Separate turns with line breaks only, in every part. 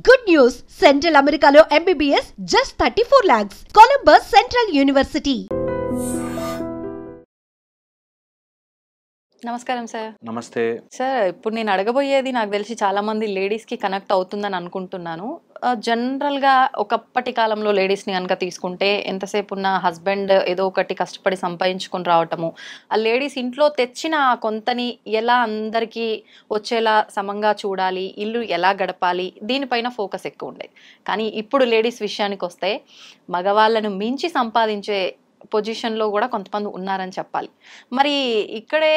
Good news! Central Americano MBBS just 34 lakhs. Columbus Central University.
నమస్కారం sir.
నమస్తే
sir, ఇప్పుడు నేను అడగబోయేది నాకు తెలిసి చాలా మంది లేడీస్కి కనెక్ట్ అవుతుందని అనుకుంటున్నాను. జనరల్గా ఒకప్పటి కాలంలో లేడీస్ని కనుక తీసుకుంటే ఎంతసేపు ఉన్న హస్బెండ్ ఏదో ఒకటి కష్టపడి సంపాదించుకొని రావటము, ఆ లేడీస్ ఇంట్లో తెచ్చిన ఆ కొంతని ఎలా అందరికీ వచ్చేలా సమంగా చూడాలి, ఇల్లు ఎలా గడపాలి, దీనిపైన ఫోకస్ ఎక్కువ ఉండేది. కానీ ఇప్పుడు లేడీస్ విషయానికి వస్తే మగవాళ్ళను మించి సంపాదించే పొజిషన్లో కూడా కొంతమంది ఉన్నారని చెప్పాలి. మరి ఇక్కడే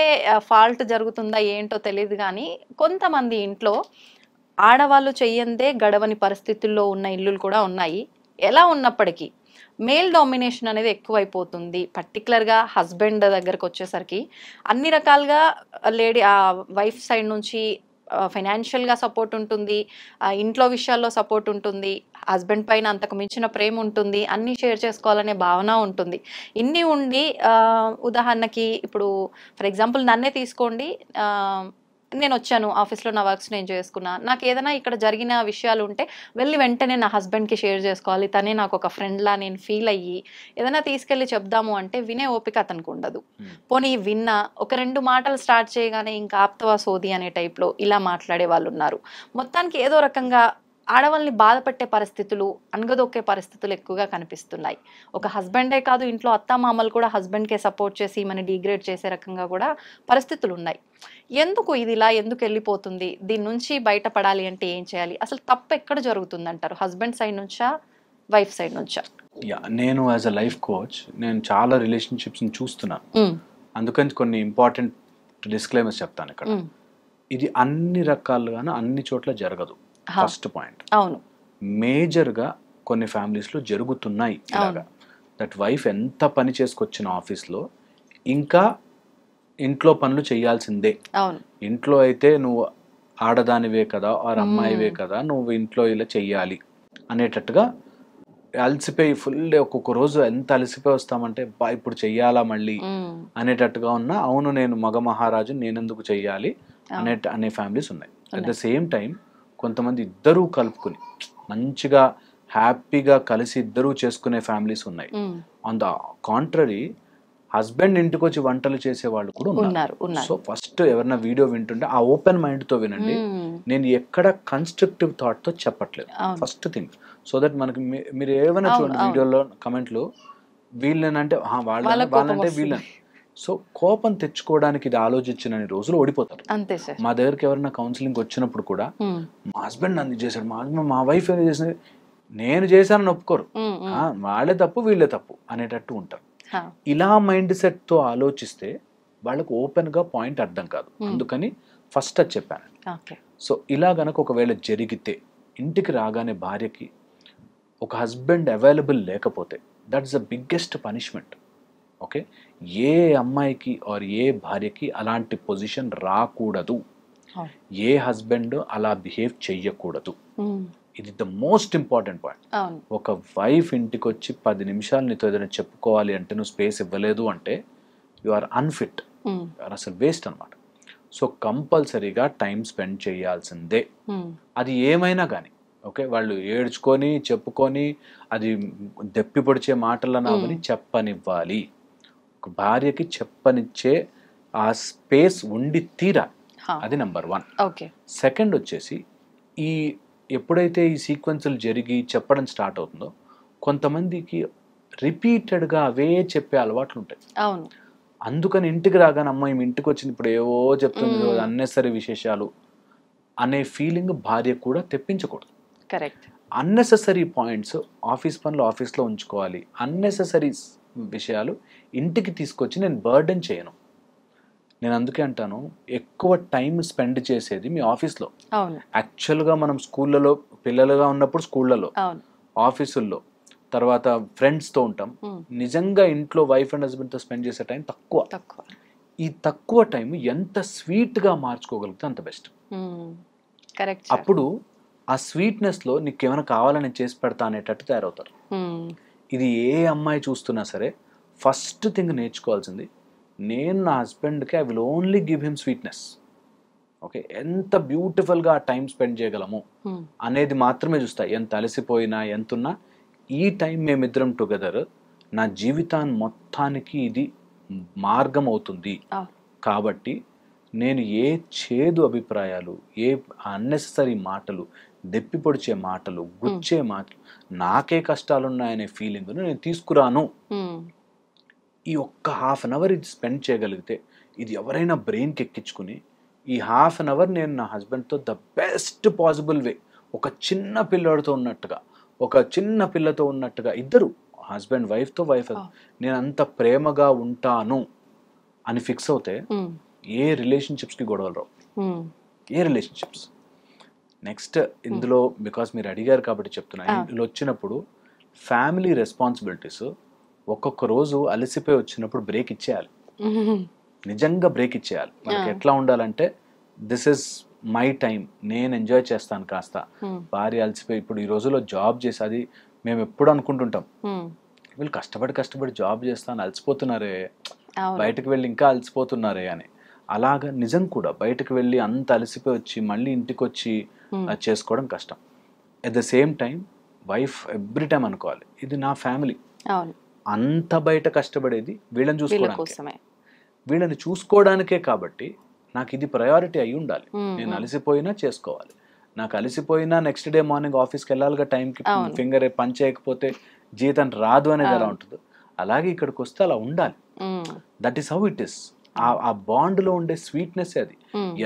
ఫాల్ట్ జరుగుతుందా ఏంటో తెలియదు, కానీ కొంతమంది ఇంట్లో ఆడవాళ్ళు చెయ్యందే గడవని పరిస్థితుల్లో ఉన్న ఇల్లులు కూడా ఉన్నాయి. ఎలా ఉన్నప్పటికీ మేల్ డామినేషన్ అనేది ఎక్కువైపోతుంది. పర్టికులర్గా హస్బెండ్ దగ్గరకు వచ్చేసరికి అన్ని రకాలుగా వైఫ్ సైడ్ నుంచి ఫైనాన్షియల్గా సపోర్ట్ ఉంటుంది, ఇంట్లో విషయాల్లో సపోర్ట్ ఉంటుంది, హస్బెండ్ పైన అంతకు మించిన ప్రేమ ఉంటుంది, అన్నీ షేర్ చేసుకోవాలనే భావన ఉంటుంది. ఇన్ని ఉండి ఉదాహరణకి ఇప్పుడు ఫర్ ఎగ్జాంపుల్ నన్నే తీసుకోండి. నేను వచ్చాను, ఆఫీస్లో నా వర్క్స్ నేను చేసుకున్నా, నాకు ఏదైనా ఇక్కడ జరిగిన విషయాలు ఉంటే వెళ్ళి వెంటనే నా హస్బెండ్కి షేర్ చేసుకోవాలి, తనే నాకు ఒక ఫ్రెండ్లా నేను ఫీల్ అయ్యి ఏదైనా తీసుకెళ్ళి చెప్దాము అంటే వినే ఓపిక అతనికి ఉండదు. పోనీ విన్నా ఒక రెండు మాటలు స్టార్ట్ చేయగానే ఇంకా ఆప్తవా సోది అనే టైప్లో ఇలా మాట్లాడే వాళ్ళు ఉన్నారు. మొత్తానికి ఏదో రకంగా ఆడవాళ్ళని బాధపెట్టే పరిస్థితులు, అణగదొక్కే పరిస్థితులు ఎక్కువగా కనిపిస్తున్నాయి. ఒక హస్బెండే కాదు, ఇంట్లో అత్తామామలు కూడా హస్బెండ్కే సపోర్ట్ చేసి మన డిగ్రేడ్ చేసే రకంగా కూడా పరిస్థితులు ఉన్నాయి. ఎందుకు ఇది ఇలా ఎందుకు వెళ్ళిపోతుంది? దీని నుంచి బయటపడాలి అంటే ఏం చేయాలి? అసలు తప్పు ఎక్కడ జరుగుతుంది అంటారు? హస్బెండ్ సైడ్ నుంచా, వైఫ్ సైడ్ నుంచా?
నేను యాజ్ అ లైఫ్ కోచ్ నేను చాలా రిలేషన్షిప్స్ని చూస్తున్నాను. అందుకని కొన్ని ఇంపార్టెంట్ డిస్క్లైమర్స్ చెప్తాను ఇక్కడ. ఇది అన్ని రకాలుగాను అన్ని చోట్ల జరగదు. First point.
అవును,
మేజర్గా కొన్ని ఫ్యామిలీస్లో జరుగుతున్నాయి ఇలాగా. దట్ వైఫ్ ఎంత పని చేసుకొచ్చిన ఆఫీస్లో ఇంకా ఇంట్లో పనులు చేయాల్సిందే. ఇంట్లో అయితే నువ్వు ఆడదానివే కదా, ఆర్ అమ్మాయివే కదా, నువ్వు ఇంట్లో ఇలా చెయ్యాలి అనేటట్టుగా అలసిపోయి ఫుల్ డే ఒక్కొక్క రోజు ఎంత అలసిపోయి వస్తామంటే ఇప్పుడు చెయ్యాలా మళ్ళీ అనేటట్టుగా ఉన్నా, అవును నేను మగ మహారాజు నేనెందుకు చెయ్యాలి అనే ఫ్యామిలీస్ ఉన్నాయి. అట్ ద సేమ్ టైం కొంతమంది ఇద్దరూ కలుపుకుని మంచిగా హ్యాపీగా కలిసి ఇద్దరూ చేసుకునే ఫ్యామిలీస్ ఉన్నాయి. ఆన్ ద కాంట్రరీ హస్బెండ్ ఇంటికి వచ్చి వంటలు చేసే వాళ్ళు కూడా ఉన్నారు. సో ఫస్ట్ ఎవరైనా వీడియో వింటుంటే ఆ ఓపెన్ మైండ్ తో వినండి. నేను ఎక్కడ కన్స్ట్రక్టివ్ థాట్ తో చెప్పట్లేదు. ఫస్ట్ థింగ్, సో దట్ మనకి మీరు ఏమైనా చూడండి వీడియోలో కమెంట్లు వీళ్ళనంటే వాళ్ళంటే వీళ్ళని, సో కోపం తెచ్చుకోవడానికి ఇది ఆలోచించిన రోజులు ఓడిపోతారు. మా దగ్గరికి ఎవరైనా కౌన్సిలింగ్ వచ్చినప్పుడు కూడా మా హస్బెండ్ నన్ను చేశాడు, మా హస్బెండ్ మా వైఫ్ ఏదో చేసింది, నేను చేశానని ఒప్పుకోరు, వాళ్ళే తప్పు వీళ్ళే తప్పు అనేటట్టు ఉంటారు. ఇలా మైండ్ సెట్ తో ఆలోచిస్తే వాళ్ళకు ఓపెన్ గా పాయింట్ అర్థం కాదు. అందుకని ఫస్ట్ అది చెప్పాను. సో ఇలా గనక ఒకవేళ జరిగితే ఇంటికి రాగానే భార్యకి ఒక హస్బెండ్ అవైలబుల్ లేకపోతే that's the biggest punishment. Okay, ఏ అమ్మాయికి ఆర్ ఏ భార్యకి అలాంటి పొజిషన్ రాకూడదు. ఏ హస్బెండ్ అలా బిహేవ్ చెయ్యకూడదు. ఇది ద మోస్ట్ ఇంపార్టెంట్ పాయింట్. ఒక వైఫ్ ఇంటికి వచ్చి 10 నిమిషాలు నీతో ఏదైనా చెప్పుకోవాలి అంటే నువ్వు స్పేస్ ఇవ్వలేదు అంటే యు ఆర్ అన్ఫిట్, అసలు వేస్ట్ అనమాట. సో కంపల్సరీగా టైం స్పెండ్ చేయాల్సిందే, అది ఏమైనా కానీ. ఓకే, వాళ్ళు ఏడ్చుకొని చెప్పుకొని అది దెప్పి పొడిచే మాటలను అవని చెప్పనివ్వాలి. ఒక భార్యకి చెప్పనిచ్చే ఆ స్పేస్ ఉండి తీరా, అది నెంబర్ 1. సెకండ్ వచ్చేసి ఈ ఎప్పుడైతే ఈ సీక్వెన్సులు జరిగి చెప్పడం స్టార్ట్ అవుతుందో కొంతమందికి రిపీటెడ్గా అవే చెప్పే అలవాట్లు ఉంటాయి. అందుకని ఇంటికి రాగానే అమ్మాయి ఇంటికి వచ్చింది ఇప్పుడు ఏవో చెప్తుంది, అన్నెసరీ విశేషాలు అనే ఫీలింగ్ భార్య కూడా తెప్పించకూడదు. అన్నెసెసరీ పాయింట్స్ ఆఫీస్ పనులు ఆఫీస్లో ఉంచుకోవాలి. అన్నెసెసరీ విషయాలు ఇంటికి తీసుకొచ్చి నేను బర్డెన్ చేయను. నేను అందుకే అంటాను, ఎక్కువ టైం స్పెండ్ చేసేది మీ ఆఫీస్లో. యాక్చువల్గా మనం స్కూళ్ళలో పిల్లలుగా ఉన్నప్పుడు స్కూళ్ళలో, ఆఫీసుల్లో, తర్వాత ఫ్రెండ్స్తో ఉంటాం. నిజంగా ఇంట్లో వైఫ్ అండ్ హస్బెండ్తో స్పెండ్ చేసే టైం తక్కువ. ఈ తక్కువ టైం ఎంత స్వీట్గా మార్చుకోగలిగితే అంత బెస్ట్. అప్పుడు ఆ స్వీట్నెస్లో నీకు ఏమైనా కావాలని చేసి పెడతా అనేటట్టు తయారవుతారు. ఇది ఏ అమ్మాయి చూస్తున్నా సరే ఫస్ట్ థింగ్ నేర్చుకోవాల్సింది, నేను నా హస్బెండ్కి I will only give him sweetness. Okay, ఎంత బ్యూటిఫుల్గా ఆ టైం స్పెండ్ చేయగలము అనేది మాత్రమే చూస్తా. ఎంత అలసిపోయినా ఎంతున్నా ఈ టైం మేమిద్దరం టుగెదర్ నా జీవితాన్ని మొత్తానికి ఇది మార్గం అవుతుంది. కాబట్టి నేను ఏ చేదు అభిప్రాయాలు, ఏ అన్నెసరీ మాటలు, దెప్పి పొడిచే మాటలు, గుచ్చే మాటలు, నాకే కష్టాలున్నాయనే ఫీలింగ్ను నేను తీసుకురాను. ఈ ఒక్క హాఫ్ అన్ అవర్ ఇది స్పెండ్ చేయగలిగితే, ఇది ఎవరైనా బ్రెయిన్కి ఎక్కించుకుని ఈ హాఫ్ అన్ అవర్ నేను నా హస్బెండ్తో ద బెస్ట్ పాసిబుల్ వే, ఒక చిన్న పిల్లడితో ఉన్నట్టుగా, ఒక చిన్న పిల్లతో ఉన్నట్టుగా, ఇద్దరు హస్బెండ్ వైఫ్తో వైఫ్ నేను అంత ప్రేమగా ఉంటాను అని ఫిక్స్ అవుతే ఏ రిలేషన్షిప్స్కి గొడవలు రావు. ఏ రిలేషన్షిప్స్. నెక్స్ట్ ఇందులో బికాస్ మీరు అడిగారు కాబట్టి చెప్తున్నా, ఇందులో వచ్చినప్పుడు ఫ్యామిలీ రెస్పాన్సిబిలిటీస్ ఒక్కొక్క రోజు అలసిపోయి వచ్చినప్పుడు బ్రేక్ ఇచ్చేయాలి. నిజంగా బ్రేక్ ఇచ్చేయాలి. మనకి ఎట్లా ఉండాలంటే దిస్ ఇస్ మై టైం, నేను ఎంజాయ్ చేస్తాను కాస్త. భార్య అలసిపోయి ఇప్పుడు ఈ రోజుల్లో జాబ్ చేసి, అది మేము ఎప్పుడు అనుకుంటుంటాం, వీళ్ళు కష్టపడి జాబ్ చేస్తాను అలసిపోతున్నారే, బయటకు వెళ్ళి ఇంకా అలసిపోతున్నారే అని. అలాగా నిజం కూడా బయటకు వెళ్ళి అంత అలసిపోయి వచ్చి మళ్ళీ ఇంటికి వచ్చి అది చేసుకోవడం కష్టం. At the same time wife every time అనుకోవాలి, ఇది నా ఫ్యామిలీ, అంత బయట కష్టపడేది వీళ్ళని చూసుకోవడానికి, వీళ్ళని చూసుకోవడానికే. కాబట్టి నాకు ఇది ప్రయారిటీ అయి ఉండాలి. నేను అలసిపోయినా చేసుకోవాలి. నాకు అలసిపోయినా నెక్స్ట్ డే మార్నింగ్ ఆఫీస్కి వెళ్ళాలిగా టైంకి, ఫింగర్ పని చేయకపోతే జీతం రాదు అనేది ఎలా ఉంటుందో అలాగే ఇక్కడికి వస్తే అలా ఉండాలి. That is how it is. ఆ బాండ్లో ఉండే స్వీట్నెస్ అది.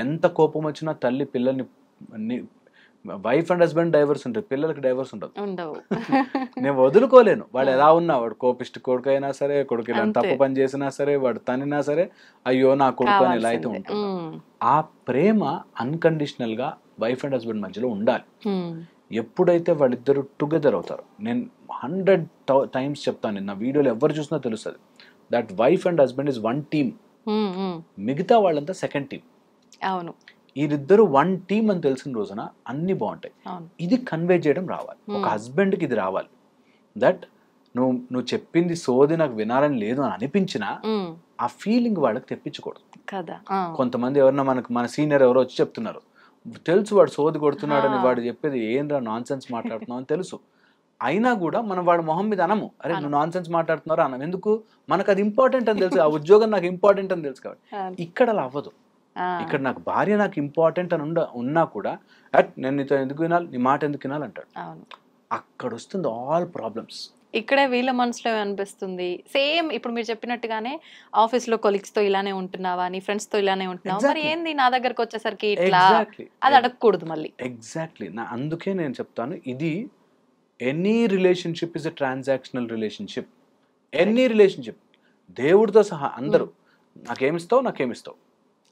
ఎంత కోపం వచ్చినా తల్లి పిల్లల్ని, వైఫ్ అండ్ హస్బెండ్ డైవర్స్ ఉంటుంది, పిల్లలకి డైవర్స్ ఉండదు. నేను వదులుకోలేను. వాడు ఎలా ఉన్నా, వాడు కోపిష్టి కొడుకు అయినా సరే, కొడుకు ఇలా తప్పు పని చేసినా సరే, వాడు తనినా సరే, అయ్యో నా కొడుకు అని ఎలా అయితే ఉంటుంది. ఆ ప్రేమ అన్కండిషనల్ గా వైఫ్ అండ్ హస్బెండ్ మధ్యలో ఉండాలి. ఎప్పుడైతే వాళ్ళిద్దరు టుగెదర్ అవుతారు, నేను 100 times చెప్తాను, నా వీడియోలు ఎవరు చూసినా తెలుస్తుంది, that wife and husband is one team, మిగతా వాళ్ళంతా సెకండ్ టీమ్. అవును, వీరిద్దరు వన్ టీమ్ అని తెలిసిన రోజున అన్ని బాగుంటాయి. ఇది కన్వే చేయడం రావాలి, ఒక హస్బెండ్కి ఇది రావాలి. దట్ నువ్వు చెప్పింది సోది నాకు వినాలని లేదు అని అనిపించినా ఆ ఫీలింగ్ వాళ్ళకి తెప్పించకూడదు కదా. కొంతమంది ఎవరన్నా మన సీనియర్ ఎవరో వచ్చి చెప్తున్నారు, తెలుసు వాడు సోది కొడుతున్నాడని, వాడు చెప్పేది ఏంరా నాన్ సెన్స్ మాట్లాడుతున్నావు అని తెలుసు, అయినా కూడా మనం వాడు మొహం మీద అనము, అరే నువ్వు నాన్ సెన్స్ మాట్లాడుతున్నారా అనం. ఎందుకు? మనకు అది ఇంపార్టెంట్ అని తెలుసు, ఆ ఉద్యోగం నాకు ఇంపార్టెంట్ అని తెలుసు. కాబట్టి ఇక్కడ అలా అవ్వదు. ఇక్కడ నాకు భార్య నాకు ఇంపార్టెంట్ అని ఉన్నా కూడా నేను నీతో ఎందుకు వినాలి, నీ మాట ఎందుకు వినాలి అంటాడు. అక్కడ వస్తుంది ఆల్ ప్రాబ్లమ్స్.
ఇక్కడే వీళ్ళ మనసులో అనిపిస్తుంది సేమ్ ఇప్పుడు మీరు చెప్పినట్టుగానే, ఆఫీస్ లో కొలీగ్స్ తో ఇలానే ఉంటున్నావా, నీ ఫ్రెండ్స్ తో ఇలానే ఉంటున్నావా, మరి ఏంది నా దగ్గరకు వచ్చేసరికి ఇట్లా, అది అడగకూడదు మళ్ళీ.
ఎగ్జాక్ట్లీ. అందుకే నేను చెప్తాను, ఇది any relationship is a transactional relationship. Any relationship, దేవుడితో సహా అందరూ నాకేమిస్తావు.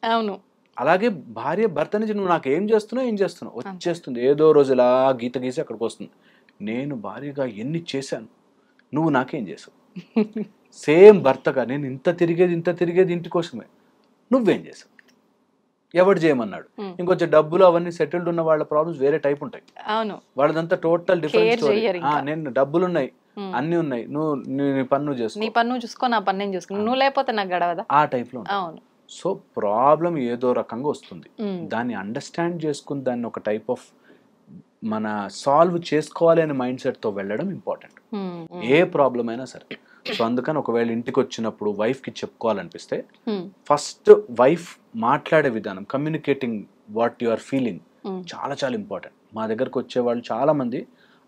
అవును. అలాగే భార్య భర్త నుంచి నువ్వు నాకు ఏం చేస్తున్నావు వచ్చేస్తుంది. ఏదో రోజు ఇలా గీత గీసి అక్కడికి వస్తుంది. నేను భార్యగా ఎన్ని చేశాను, నువ్వు నాకేం చేసావు. సేమ్ భర్తగా నేను ఇంత తిరిగేది ఇంటి కోసమే, నువ్వేం చేసావు, ఎవడు చేయమన్నాడు. ఇంకొంచెం డబ్బులు అవన్నీ సెటిల్డ్ ఉన్న వాళ్ళ ప్రాబ్లమ్స్ వేరే టైప్ ఉంటాయి. అవును, వాళ్ళదంతా టోటల్ డిఫరెంట్ స్టోరీ. నేను డబ్బులు ఉన్నాయి, అన్ని ఉన్నాయి, నువ్వు నీ పన్ను చేసుకో,
నీ పన్ను చూసుకో, నా పన్ను నేను చూసుకో, నువ్వు లేకపోతే నాకు గడవదా,
ఆ టైప్ లో. అవును. సో ప్రాబ్లం ఏదో రకంగా వస్తుంది, దాన్ని అండర్స్టాండ్ చేసుకుని దాన్ని ఒక టైప్ ఆఫ్ మన సాల్వ్ చేసుకోవాలి అనే మైండ్ సెట్ తో వెళ్ళడం ఇంపార్టెంట్, ఏ ప్రాబ్లం అయినా సరే. సో అందుకని ఒకవేళ ఇంటికి వచ్చినప్పుడు వైఫ్ కి చెప్పుకోవాలనిపిస్తే, ఫస్ట్ వైఫ్ మాట్లాడే విధానం, communicating what you are feeling చాలా చాలా ఇంపార్టెంట్. మా దగ్గరకు వచ్చే వాళ్ళు చాలా మంది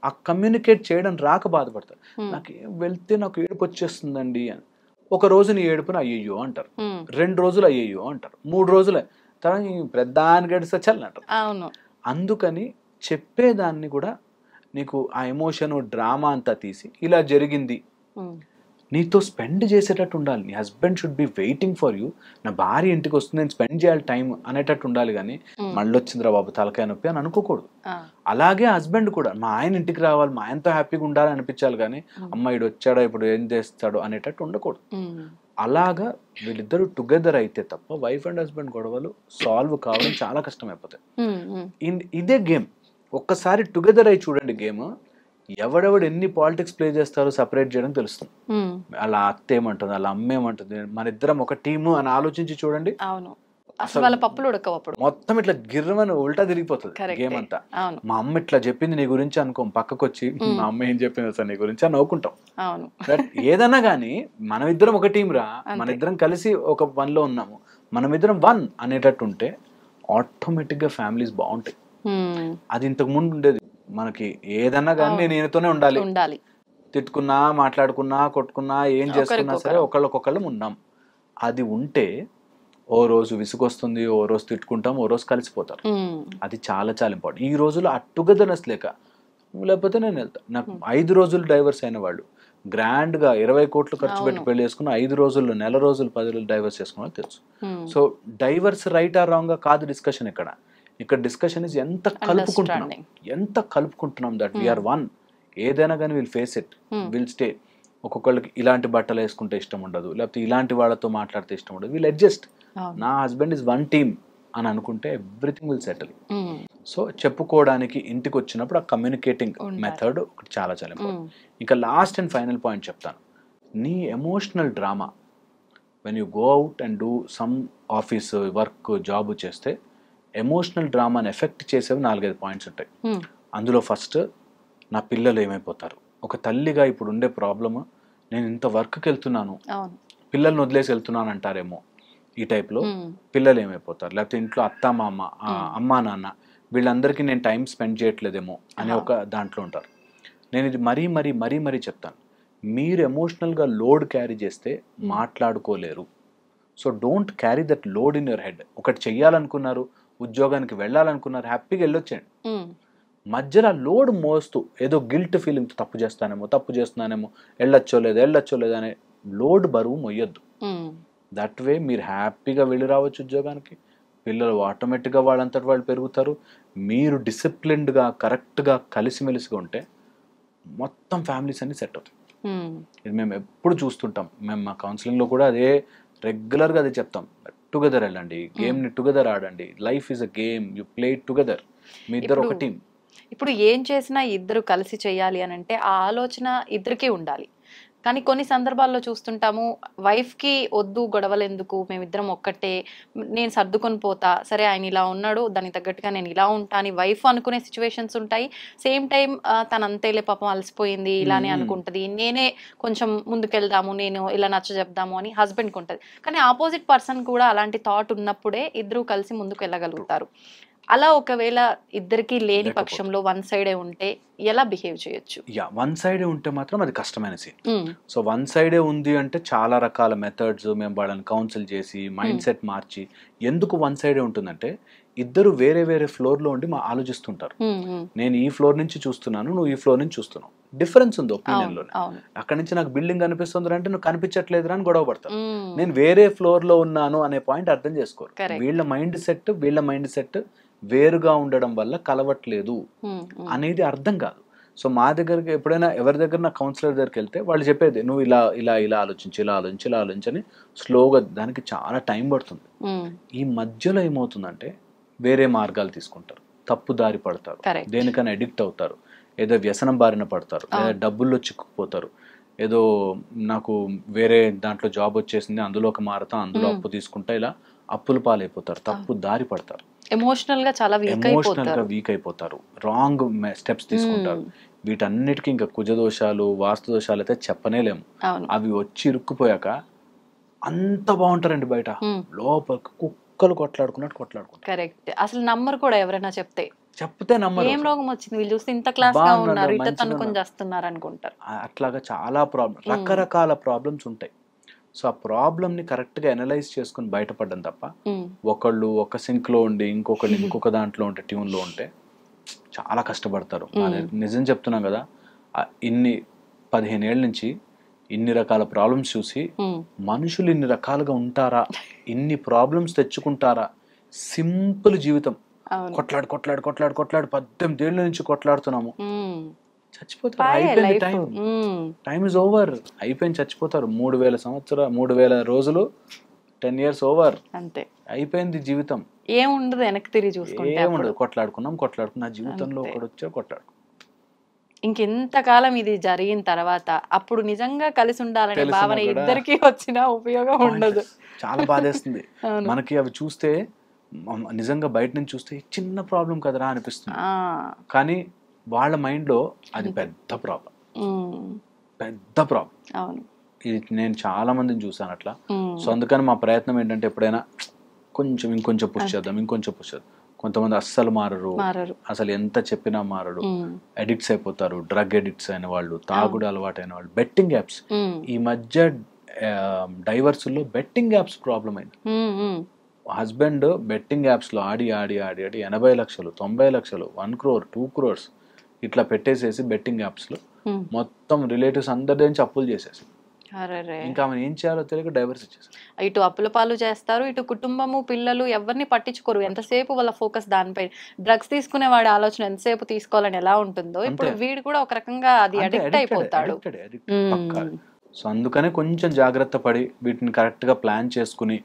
ఆ కమ్యూనికేట్ చేయడం రాక బాధపడతారు. నాకు వెళ్తే నాకు ఏడుపు వచ్చేస్తుందండి అని. ఒక రోజు నీ ఏడుపుని అయ్యయ్యో అంటారు, 2 రోజులు అయ్యయ్యో అంటారు, 3 రోజులు తర్వాత ప్రధాని గడిస్తే చల్లంటారు. అవును. అందుకని చెప్పేదాన్ని కూడా నీకు ఆ ఎమోషన్ డ్రామా అంతా తీసి ఇలా జరిగింది నీతో స్పెండ్ చేసేటట్టు ఉండాలి. నీ husband should be waiting for you. నా భార్య ఇంటికి వస్తుంది, నేను స్పెండ్ చేయాలి టైం అనేటట్టు ఉండాలి. కానీ మళ్ళీ వచ్చిందిరా బాబు తలకాయ నొప్పి అని అనుకోకూడదు. అలాగే హస్బెండ్ కూడా మా ఆయన ఇంటికి రావాలి, మా ఆయనతో హ్యాపీగా ఉండాలి అనిపించాలి. కానీ అమ్మాయిడు వచ్చాడో ఇప్పుడు ఏం చేస్తాడో అనేటట్టు ఉండకూడదు. అలాగా వీళ్ళిద్దరు టుగెదర్ అయితే తప్ప వైఫ్ అండ్ హస్బెండ్ గొడవలు సాల్వ్ కావడం చాలా కష్టం అయిపోతాయి. ఇదే గేమ్ ఒక్కసారి టుగెదర్ అయి చూడండి. గేమ్ ఎవడెవడు ఎన్ని పాలిటిక్స్ ప్లే చేస్తారో సపరేట్ చేయడం తెలుస్తుంది. అలా అత్త ఏమంటుంది, అలా అమ్మ ఏమంటుంది, మన ఇద్దరం ఒక టీము అని ఆలోచించి చూడండి. అవును,
అసలు వాళ్ళ పప్పులు ఉడకవు అప్పుడు,
మొత్తం ఇట్లా గిర్రమని ఉల్టా తిరిగిపోతుంది
Correct.
గేమ్ అంతా.
అవును
మా అమ్మ ఇట్లా చెప్పింది నీ గురించి అనుకో, పక్కకు వచ్చి మా అమ్మ ఏం చెప్పింది సార్ నీ గురించి అని నవ్వుకుంటాం.
అవును
బట్ ఏదన్నా కానీ మనం ఇద్దరం ఒక టీం రా, మన ఇద్దరం కలిసి ఒక వన్ లో ఉన్నాము, మనం ఇద్దరం వన్ అనేటట్టు ఉంటే ఆటోమేటిక్ గా ఫ్యామిలీస్ బాగుంటాయి. అది ఇంతకు ముందు ఉండేది మనకి, ఏదన్నా కానీ నేను ఈయనతోనే ఉండాలి,
ఉండాలి,
తిట్టుకున్నా మాట్లాడుకున్నా కొట్టుకున్నా ఏం చేసుకున్నా సరే ఒకళ్ళకొకళ్ళం ఉన్నాం. అది ఉంటే ఓ రోజు విసుగొస్తుంది, ఓ రోజు తిట్టుకుంటాం, ఓ రోజు కలిసిపోతారు. అది చాలా చాలా ఇంపార్టెంట్. ఈ రోజులో ఆ టుగెదర్నెస్ లేక, లేకపోతే నేను వెళ్తాను. నాకు 5 రోజులు డైవర్స్ అయిన వాళ్ళు గ్రాండ్ గా 20 కోట్లు ఖర్చు పెట్టి పెళ్లి చేసుకున్న 5 రోజుల్లో, నెల రోజులు 10 రోజులు డైవర్స్ చేసుకున్నా తెలుసు. So divorce right are wrong గా కాదు డిస్కషన్ ఇక్కడ డిస్కషన్ ఇస్ ఎంత కలుపుకుంటున్నాం దట్ వీఆర్ వన్. ఏదైనా కానీ will face it, will stay. ఒక్కొక్కళ్ళకి ఇలాంటి బట్టలు వేసుకుంటే ఇష్టం ఉండదు, లేకపోతే ఇలాంటి వాళ్ళతో మాట్లాడితే ఇష్టం ఉండదు, విల్ అడ్జస్ట్. నా హస్బెండ్ ఇస్ వన్ టీమ్ అని అనుకుంటే ఎవ్రీథింగ్ విల్ సెటిల్. సో చెప్పుకోవడానికి ఇంటికి వచ్చినప్పుడు ఆ కమ్యూనికేటింగ్ మెథడ్ ఒకటి చాలా చాలా ఇంపార్టెంట్. ఇంకా లాస్ట్ అండ్ ఫైనల్ పాయింట్ చెప్తాను. నీ emotional drama when you go out and do some office work job చేస్తే ఎమోషనల్ డ్రామాని ఎఫెక్ట్ చేసేవి 4-5 పాయింట్స్ ఉంటాయి. అందులో ఫస్ట్, నా పిల్లలు ఏమైపోతారు. ఒక తల్లిగా ఇప్పుడు ఉండే ప్రాబ్లమ్, నేను ఇంత వర్క్కి వెళ్తున్నాను, పిల్లల్ని వదిలేసి వెళ్తున్నాను అంటారేమో ఈ టైప్లో. పిల్లలు ఏమైపోతారు, లేకపోతే ఇంట్లో అత్త మామ, అమ్మా నాన్న, వీళ్ళందరికీ నేను టైం స్పెండ్ చేయట్లేదేమో అనే ఒక దాంట్లో ఉంటారు. నేను ఇది మరీ చెప్తాను, మీరు ఎమోషనల్గా లోడ్ క్యారీ చేస్తే మాట్లాడుకోలేరు. So don't carry that load in your head. ఒకటి చెయ్యాలనుకున్నారు, ఉద్యోగానికి వెళ్ళాలనుకున్నారు, హ్యాపీగా వెళ్ళొచ్చేయండి. మధ్యలో లోడ్ మోస్తూ ఏదో గిల్ట్ ఫీలింగ్, తప్పు చేస్తున్నానేమో, వెళ్ళొచ్చో లేదో అనే లోడ్ బరువు మొయ్యొద్దు. దట్ వే మీరు హ్యాపీగా వెళ్ళి రావచ్చు ఉద్యోగానికి, పిల్లలు ఆటోమేటిక్గా వాళ్ళంతటి వాళ్ళు పెరుగుతారు. మీరు డిసిప్లిన్డ్గా కరెక్ట్గా కలిసిమెలిసిగా ఉంటే మొత్తం ఫ్యామిలీస్ అన్ని సెట్ అవుతాయి. ఇది మేము ఎప్పుడు చూస్తుంటాం. మేము మా కౌన్సిలింగ్లో కూడా అదే రెగ్యులర్గా అదే చెప్తాం. టుగెదర్ వెళ్ళండి, గేమ్ని టుగెదర్ ఆడండి. Life is a game, you play together. మీ ఇద్దరు ఒక టీం.
ఇప్పుడు ఏం చేసినా ఇద్దరు కలిసి చేయాలి అని అంటే ఆ ఆలోచన ఇద్దరికీ ఉండాలి. కానీ కొన్ని సందర్భాల్లో చూస్తుంటాము, వైఫ్కి వద్దు గొడవలు ఎందుకు, మేమిద్దరం ఒక్కటే, నేను సర్దుకొని పోతా, సరే ఆయన ఇలా ఉన్నాడు దానికి తగ్గట్టుగా నేను ఇలా ఉంటా అని వైఫ్ అనుకునే సిచ్యువేషన్స్ ఉంటాయి. సేమ్ టైం తను అంతేలే పాపం అలసిపోయింది ఇలానే అనుకుంటుంది, నేనే కొంచెం ముందుకెళ్దాము, నేను ఇలా నచ్చ చెప్దాము అని హస్బెండ్కి ఉంటుంది. కానీ ఆపోజిట్ పర్సన్ కూడా అలాంటి థాట్ ఉన్నప్పుడే ఇద్దరు కలిసి ముందుకు వెళ్ళగలుగుతారు. అలా ఒకవేళ ఇద్దరికి లేని పక్షంలో వన్ సైడే ఉంటే ఎలా బిహేవ్ చేయొచ్చు?
వన్ సైడే ఉంటే మాత్రం అది కష్టమైన సీన్. సో వన్ సైడే ఉంది అంటే చాలా రకాల మెథడ్స్ మేము వాళ్ళని కౌన్సిల్ చేసి మైండ్ సెట్ మార్చి. ఎందుకు వన్ సైడే ఉంటుందంటే ఇద్దరు వేరే వేరే ఫ్లోర్ లో ఉండి ఆలోచిస్తుంటారు. నేను ఈ ఫ్లోర్ నుంచి చూస్తున్నాను, నువ్వు ఈ ఫ్లోర్ నుంచి చూస్తున్నావు, డిఫరెన్స్ ఉంది ఒపీనియన్ లో. అక్కడ నుంచి నాకు బిల్డింగ్ కనిపిస్తుంది అంటే నువ్వు కనిపించట్లేదు అని గొడవ పడతావు. నేను వేరే ఫ్లోర్ లో ఉన్నాను అనే పాయింట్ అర్థం చేసుకోరు. వీళ్ళ మైండ్ సెట్ వేరుగా ఉండడం వల్ల కలవట్లేదు అనేది అర్థం కాదు. సో మా దగ్గరికి ఎప్పుడైనా ఎవరి దగ్గర నా కౌన్సిలర్ దగ్గరికి వెళ్తే వాళ్ళు చెప్పేది, నువ్వు ఇలా ఆలోచించని స్లోగా, దానికి చాలా టైం పడుతుంది. ఈ మధ్యలో ఏమవుతుందంటే వేరే మార్గాలు తీసుకుంటారు, తప్పు దారి పడతారు, దేనికైనా అడిక్ట్ అవుతారు, ఏదో వ్యసనం బారిన పడతారు, లేదా డబ్బుల్లో చిక్కుకుపోతారు, ఏదో నాకు వేరే దాంట్లో జాబ్ వచ్చేసింది అందులోకి మారతా, అందులో అప్పు తీసుకుంటా, ఇలా అప్పుల పాలైపోతారు, తప్పు దారి పడతారు,
ఎమోషనల్ గా
వీక్ అయిపోతారు, రాంగ్ స్టెప్స్ తీసుకుంటారు. వీటన్నిటికీ ఇంకా కుజదోషాలు, వాస్తు దోషాలు అయితే చెప్పనేలేము. అవి వచ్చి ఇరుక్కుపోయాక అంత బాగుంటారండి బయట, లోపల కుక్కలు కొట్లాడుకుంటారు.
కరెక్ట్. అసలు నమ్మరు కూడా, ఎవరైనా చెప్తే
నమ్మరు.
ఏం రోగం వచ్చింది, వీళ్ళు చూస్తే ఇంత క్లాస్ గా ఉన్నారు, ఇట్లా తనుకొని చేస్తున్నారు అనుకుంటారు.
అట్లాగా చాలా ప్రాబ్లమ్, రకరకాల ప్రాబ్లమ్స్ ఉంటాయి. సో ఆ ప్రాబ్లమ్ ని కరెక్ట్ గా అనలైజ్ చేసుకుని బయటపడడం తప్ప, ఒకళ్ళు ఒక సింక్ లో ఉండి ఇంకొకళ్ళు ఇంకొక దాంట్లో ఉంటే, ట్యూన్ లో ఉంటే చాలా కష్టపడతారు. నిజం చెప్తున్నాం కదా, ఇన్ని 15 ఏళ్ళ నుంచి ఇన్ని రకాల ప్రాబ్లమ్స్ చూసి మనుషులు ఇన్ని రకాలుగా ఉంటారా, ఇన్ని ప్రాబ్లమ్స్ తెచ్చుకుంటారా, సింపుల్ జీవితం, కొట్లాడు 18 ఏళ్ళ నుంచి కొట్లాడుతున్నాము, చచ్చిపోతారు, అయిపోయింది టైం ఇస్ ఓవర్, అయిపోయింది, చచ్చిపోతారు. 3000 రోజులు, 10 years ఓవర్, అంతే అయిపోయింది జీవితం.
ఏముండదు వెనక్కి తిరిగి చూసుకుంటే,
ఏముండదు, కొట్లాడుకున్నాం జీవితంలో ఒకడు వచ్చా కొట్లాడుకున్నాం.
ఇంకెంతకాలం ఇది జరిగిన తర్వాత అప్పుడు నిజంగా కలిసి ఉండాలనే
తెలిసినా
భావన
కూడా
ఇద్దరికి వచ్చినా ఉపయోగం ఉండదు.
చాలా బాధేస్తుంది.
అవును.
మనకి అవి చూస్తే నిజంగా బయట నుంచి చూస్తే చిన్న ప్రాబ్లం కదరా అనిపిస్తుంది, కానీ వాళ్ళ మైండ్లో అది పెద్ద ప్రాబ్లం, పెద్ద ప్రాబ్లం.
అవును.
ఇది నేను చాలా మందిని చూసాను అట్లా. సో అందుకని మా ప్రయత్నం ఏంటంటే ఎప్పుడైనా ఇంకొంచెం పుష్ చేద్దాం. కొంతమంది అస్సలు మారరు, అసలు ఎంత చెప్పినా మారడు, అడిక్ట్స్ అయిపోతారు, డ్రగ్ అడిక్ట్స్ అయిన వాళ్ళు, తాగుడు అలవాటైన వాళ్ళు, బెట్టింగ్ యాప్స్. ఈ మధ్య డైవర్స్లో బెట్టింగ్ యాప్స్ ప్రాబ్లం అయింది. హస్బెండ్ బెట్టింగ్ యాప్స్లో ఆడి 80 లక్షలు 90 లక్షలు 1 crore 2 crores ఇట్లా పెట్టేసేసి బెట్టింగ్ యాప్స్లో మొత్తం రిలేటివ్స్ అందరి నుంచి అప్పులు చేసేసి ఇంకా ఆమె ఏం చేయాలో తెలియక డైవర్స్ ఇచ్చేసారు.
ఇటు అప్పుల పాలు చేస్తారు, ఇటు కుటుంబము పిల్లలు ఎవరిని పట్టించుకోరు. ఎంతసేపు వాళ్ళ ఫోకస్ దానిపై. డ్రగ్స్ తీసుకునే వాడి ఆలోచన ఎంతసేపు తీసుకోవాలని ఎలా ఉంటుందో ఇప్పుడు వీడు కూడా ఒక రకంగా అది అడిక్ట్ అయిపోతాడు.
సో అందుకనే కొంచెం జాగ్రత్త పడి వీటిని కరెక్ట్ గా ప్లాన్ చేసుకుని,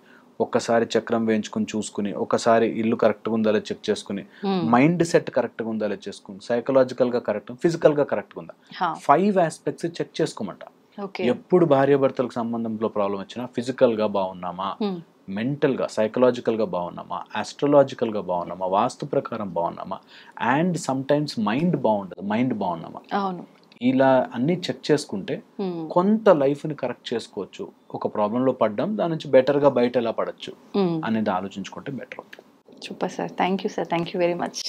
ఒక్కసారి చక్రం వేయించుకుని చూసుకుని, ఒకసారి ఇల్లు కరెక్ట్ గా ఉందా లేదా చెక్ చేసుకుని, మైండ్ సెట్ కరెక్ట్ గా ఉందా లేదా చేసుకుని, సైకలాజికల్ గా కరెక్ట్, ఫిజికల్ గా కరెక్ట్ గా ఉందా, 5 ఆస్పెక్ట్స్ చెక్ చేసుకోమంట. ఎప్పుడు భార్యాభర్తలకు సంబంధంలో ప్రాబ్లం వచ్చినా ఫిజికల్ గా బాగున్నామా, మెంటల్ గా సైకలాజికల్ గా బాగున్నామా, ఆస్ట్రాలజికల్ గా బాగున్నామా, వాస్తు ప్రకారం బాగున్నామా, అండ్ సమ్ టైమ్స్ మైండ్ బాగున్నామా, ఇలా అన్ని చెక్ చేసుకుంటే కొంత లైఫ్ ని కరెక్ట్ చేసుకోవచ్చు. ఒక ప్రాబ్లంలో పడ్డాం, దాని నుంచి బెటర్ గా బయట ఎలా పడచ్చు అనేది ఆలోచించుకుంటే బెటర్ అవుతుంది.
Super sir, thank you sir, thank you very much.